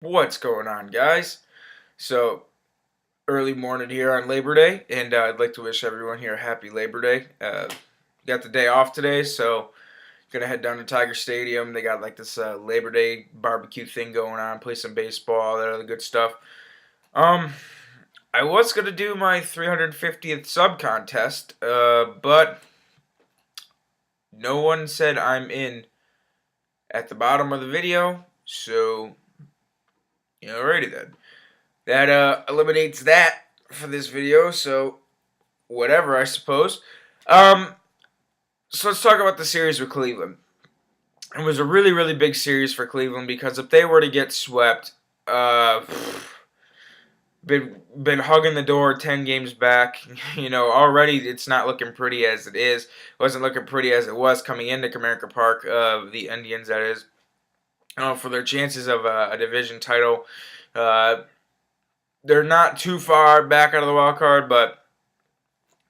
What's going on, guys? So, early morning here on Labor Day, and I'd like to wish everyone here a happy Labor Day. Got the day off today, so gonna head down to Tiger Stadium. They got like this Labor Day barbecue thing going on, play some baseball, all that other good stuff. Um, I was gonna do my 350th sub contest, but no one said I'm in at the bottom of the video, so alrighty then. That eliminates that for this video, so whatever, I suppose. Um, so let's talk about the series with Cleveland. It was a really, really big series for Cleveland because if they were to get swept, uh, been hugging the door 10 games back. Already it's not looking pretty as it is. It wasn't looking pretty as it was coming into Comerica Park. The Indians, that is, for their chances of a division title. Uh, they're not too far back out of the wild card, but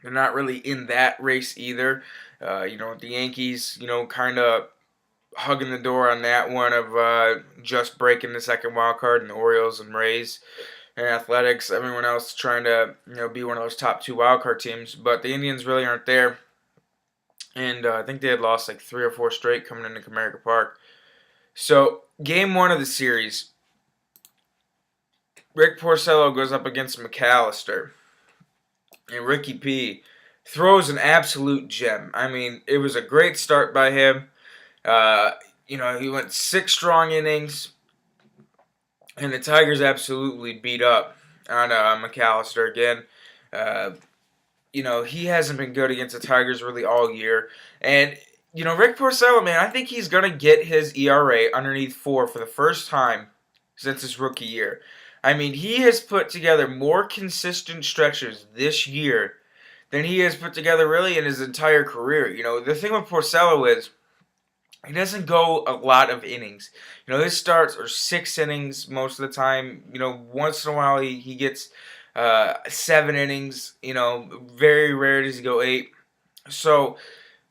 they're not really in that race either. The Yankees, kind of hugging the door on that one of just breaking the second wild card, and the Orioles and Rays and Athletics, everyone else trying to be one of those top two wild card teams. But the Indians really aren't there, and I think they had lost like 3 or 4 straight coming into Comerica Park. So game one of the series, Rick Porcello goes up against McAllister. And Ricky P throws an absolute gem. I mean, it was a great start by him. He went 6 strong innings, and the Tigers absolutely beat up on McAllister again. Uh, he hasn't been good against the Tigers really all year. And, Rick Porcello, man, I think he's going to get his ERA underneath 4 for the first time since his rookie year. I mean, he has put together more consistent stretches this year than he has put together really in his entire career. The thing with Porcello is he doesn't go a lot of innings. His starts are 6 innings most of the time. Once in a while he gets 7 innings. Very rare does he go 8. So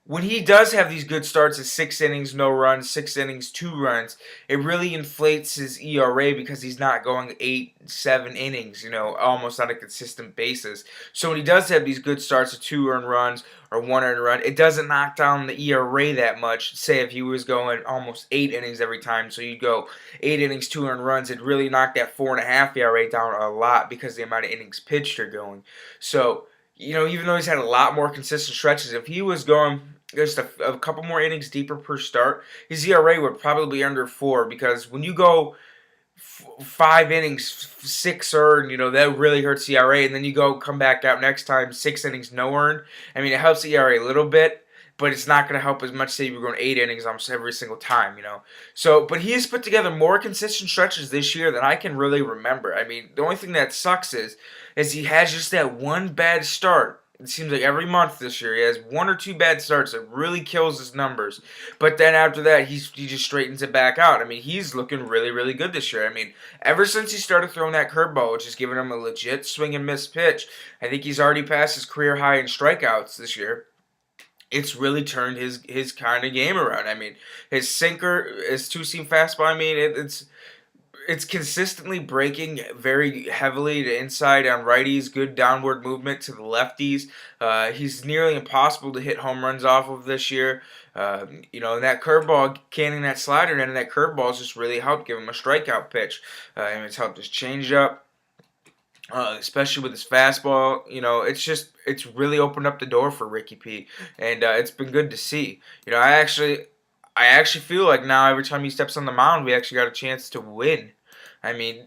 when he does have these good starts at 6 innings, no runs, 6 innings, 2 runs, it really inflates his ERA because he's not going 8, 7 innings, almost on a consistent basis. So when he does have these good starts of 2 earned runs or 1 earned run, it doesn't knock down the ERA that much. Say if he was going almost 8 innings every time, so you'd go 8 innings, 2 earned runs, it'd really knock that 4.5 ERA down a lot because of the amount of innings pitched are going. So, even though he's had a lot more consistent stretches, if he was going just a couple more innings deeper per start, his ERA would probably be under 4 because when you go 5 innings, 6 earned, that really hurts the ERA, and then you come back out next time, 6 innings, no earned. I mean, it helps the ERA a little bit, but it's not going to help as much say you're going 8 innings almost every single time. So, but he has put together more consistent stretches this year than I can really remember. I mean, the only thing that sucks is he has just that one bad start. It seems like every month this year he has 1 or 2 bad starts that really kills his numbers. But then after that, he just straightens it back out. I mean, he's looking really, really good this year. I mean, ever since he started throwing that curveball, which is giving him a legit swing and miss pitch, I think he's already passed his career high in strikeouts this year. It's really turned his kind of game around. I mean, his sinker, his two-seam fastball, I mean, it's consistently breaking very heavily to inside on righties, good downward movement to the lefties. He's nearly impossible to hit home runs off of this year. And that curveball, canning that slider in, and that curveball has just really helped give him a strikeout pitch. And it's helped his changeup. Especially with his fastball, it's really opened up the door for Ricky P, and it's been good to see. I actually feel like now every time he steps on the mound, we actually got a chance to win. I mean,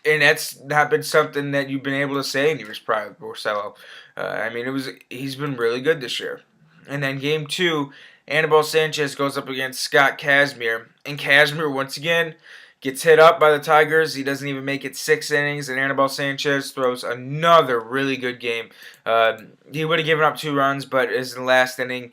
and that's not been something that you've been able to say in years prior with Porcello. He's been really good this year. And then game two, Anibal Sanchez goes up against Scott Kazmir, and Kazmir once again gets hit up by the Tigers. He doesn't even make it 6 innings, and Anibal Sanchez throws another really good game. He would have given up 2 runs, but as in the last inning,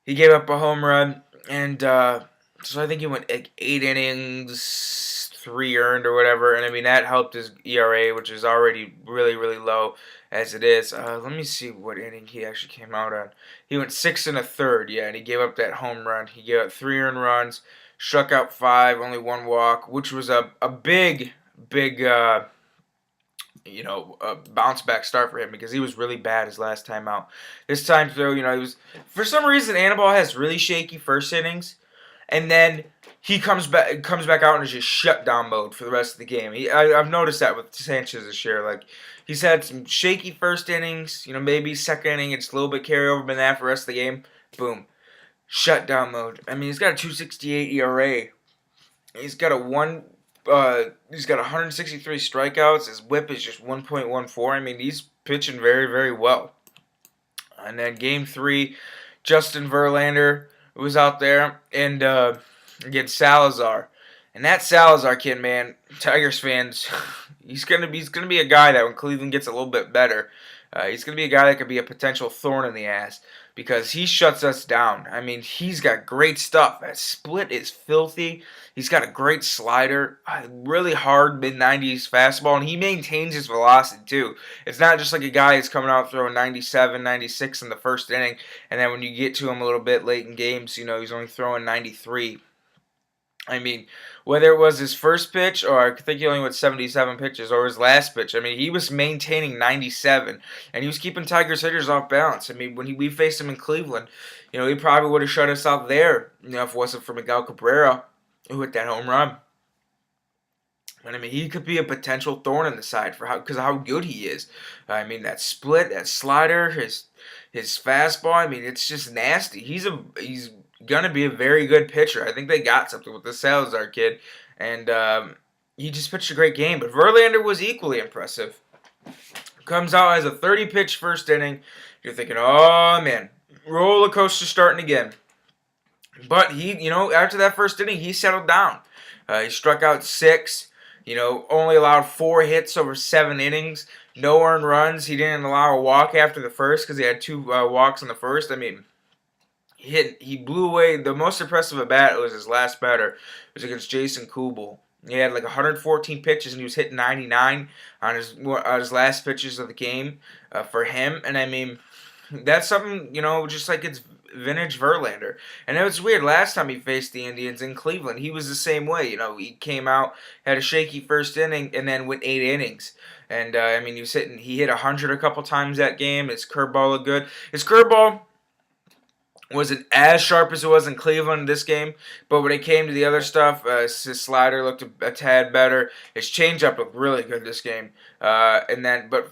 he gave up a home run, and so I think he went like 8 innings, 3 earned or whatever, and I mean that helped his ERA, which is already really, really low as it is. Let me see what inning he actually came out on. He went 6 1/3, yeah, and he gave up that home run. He gave up 3 earned runs, struck out 5, only 1 walk, which was a big bounce back start for him because he was really bad his last time out. This time though, he was for some reason Anibal has really shaky first innings, and then he comes back out and is just shut down mode for the rest of the game. I've noticed that with Sanchez this year. Like he's had some shaky first innings, maybe second inning it's a little bit carryover, but that for the rest of the game, boom, shut down mode. I mean, he's got a 2.68 ERA. He's got a one. He's got 163 strikeouts. His WHIP is just 1.14. I mean, he's pitching very, very well. And then Game 3, Justin Verlander was out there and against Salazar. And that Salazar kid, man, Tigers fans, he's gonna be a guy that when Cleveland gets a little bit better, he's gonna be a guy that could be a potential thorn in the ass because he shuts us down. I mean, he's got great stuff. That split is filthy. He's got a great slider, really hard mid-90s fastball, and he maintains his velocity too. It's not just like a guy that's coming out throwing 97, 96 in the first inning, and then when you get to him a little bit late in games, he's only throwing 93. I mean, whether it was his first pitch, or I think he only went 77 pitches, or his last pitch, I mean, he was maintaining 97, and he was keeping Tigers hitters off balance. I mean, when we faced him in Cleveland, he probably would have shut us out there, if it wasn't for Miguel Cabrera, who hit that home run. And I mean, he could be a potential thorn in the side because of how good he is. I mean, that split, that slider, his fastball. I mean, it's just nasty. He's gonna be a very good pitcher. I think they got something with the Salazar kid, and he just pitched a great game. But Verlander was equally impressive. Comes out as a 30-pitch first inning. You're thinking, oh man, roller coaster starting again. But he, after that first inning, he settled down. He struck out 6. Only allowed 4 hits over 7 innings. No earned runs. He didn't allow a walk after the first because he had 2 walks in the first. I mean, he blew away. The most impressive at bat was his last batter. It was against Jason Kubel. He had like 114 pitches and he was hitting 99 on his last pitches of the game for him. And I mean, that's something, just like it's vintage Verlander. And it was weird. Last time he faced the Indians in Cleveland, he was the same way. He came out, had a shaky first inning, and then went 8 innings. And I mean, he hit 100 a couple times that game. His curveball looked good. His curveball wasn't as sharp as it was in Cleveland this game, but when it came to the other stuff, his slider looked a tad better. His changeup looked really good this game, but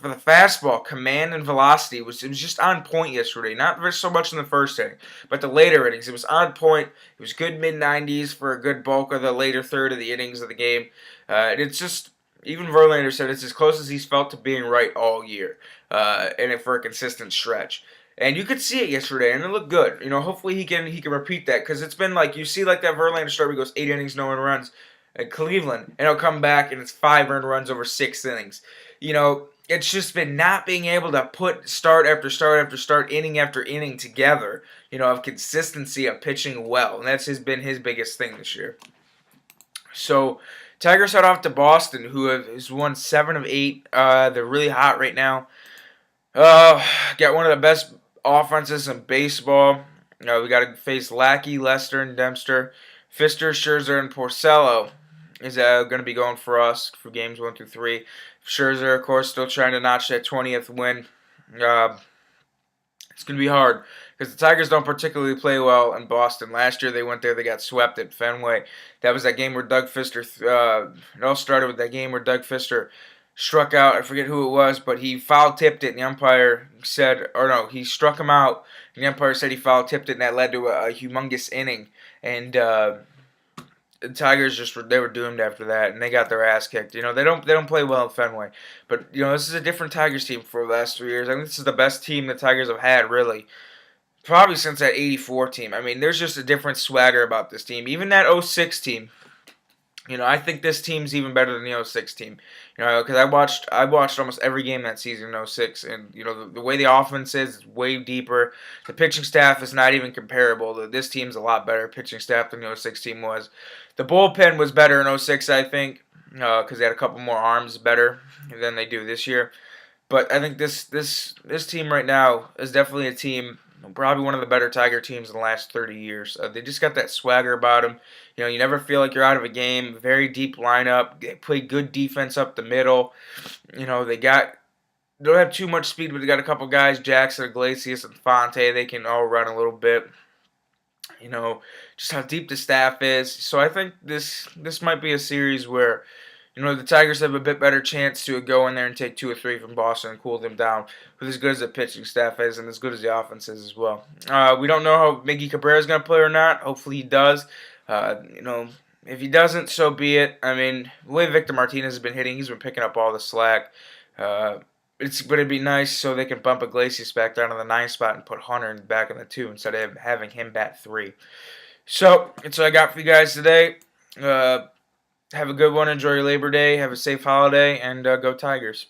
for the fastball, command and velocity it was just on point yesterday. Not so much in the first inning, but the later innings it was on point. It was good mid-90s for a good bulk of the later third of the innings of the game, and it's just. Even Verlander said it's as close as he's felt to being right all year, and for a consistent stretch. And you could see it yesterday, and it looked good. Hopefully he can repeat that because it's been like you see like that Verlander start where he goes 8 innings, no earned runs at Cleveland, and he'll come back and it's 5 earned runs over 6 innings. It's just been not being able to put start after start after start, inning after inning together. Of consistency of pitching well, and that's been his biggest thing this year. So. Tigers head off to Boston, who has won 7 of 8. They're really hot right now. Got one of the best offenses in baseball. We got to face Lackey, Lester, and Dempster. Fister, Scherzer, and Porcello is going to be going for us for games 1 through 3. Scherzer, of course, still trying to notch that 20th win. It's going to be hard because the Tigers don't particularly play well in Boston. Last year they went there, they got swept at Fenway. That was that game where Doug Fister, it all started with that game where Doug Fister struck out, I forget who it was, but he foul-tipped it, and the umpire said, he struck him out, and the umpire said he foul-tipped it, and that led to a humongous inning. And the Tigers they were doomed after that, and they got their ass kicked. They don't play well at Fenway. But, this is a different Tigers team for the last 3 years. I think this is the best team the Tigers have had, really. Probably since that 84 team. I mean, there's just a different swagger about this team. Even that 06 team, I think this team's even better than the 06 team. Because I watched almost every game that season in 06, and the way the offense is way deeper. The pitching staff is not even comparable. This team's a lot better pitching staff than the 06 team was. The bullpen was better in 06, I think, because they had a couple more arms better than they do this year. But I think this team right now is definitely a team. Probably one of the better Tiger teams in the last 30 years. They just got that swagger about them. You never feel like you're out of a game. Very deep lineup. They play good defense up the middle. They don't have too much speed, but they got a couple guys, Jackson, Iglesias, and Fonte. They can all run a little bit. You know, just how deep the staff is. So I think this might be a series where the Tigers have a bit better chance to go in there and take 2 or 3 from Boston and cool them down with as good as the pitching staff is and as good as the offense is as well. We don't know how Miggy Cabrera is going to play or not. Hopefully he does. If he doesn't, so be it. I mean, the way Victor Martinez has been hitting, he's been picking up all the slack. It's going to be nice so they can bump Iglesias back down to the 9 spot and put Hunter back in the 2 instead of having him bat 3. So, that's what I got for you guys today. Have a good one. Enjoy your Labor Day. Have a safe holiday. And go Tigers.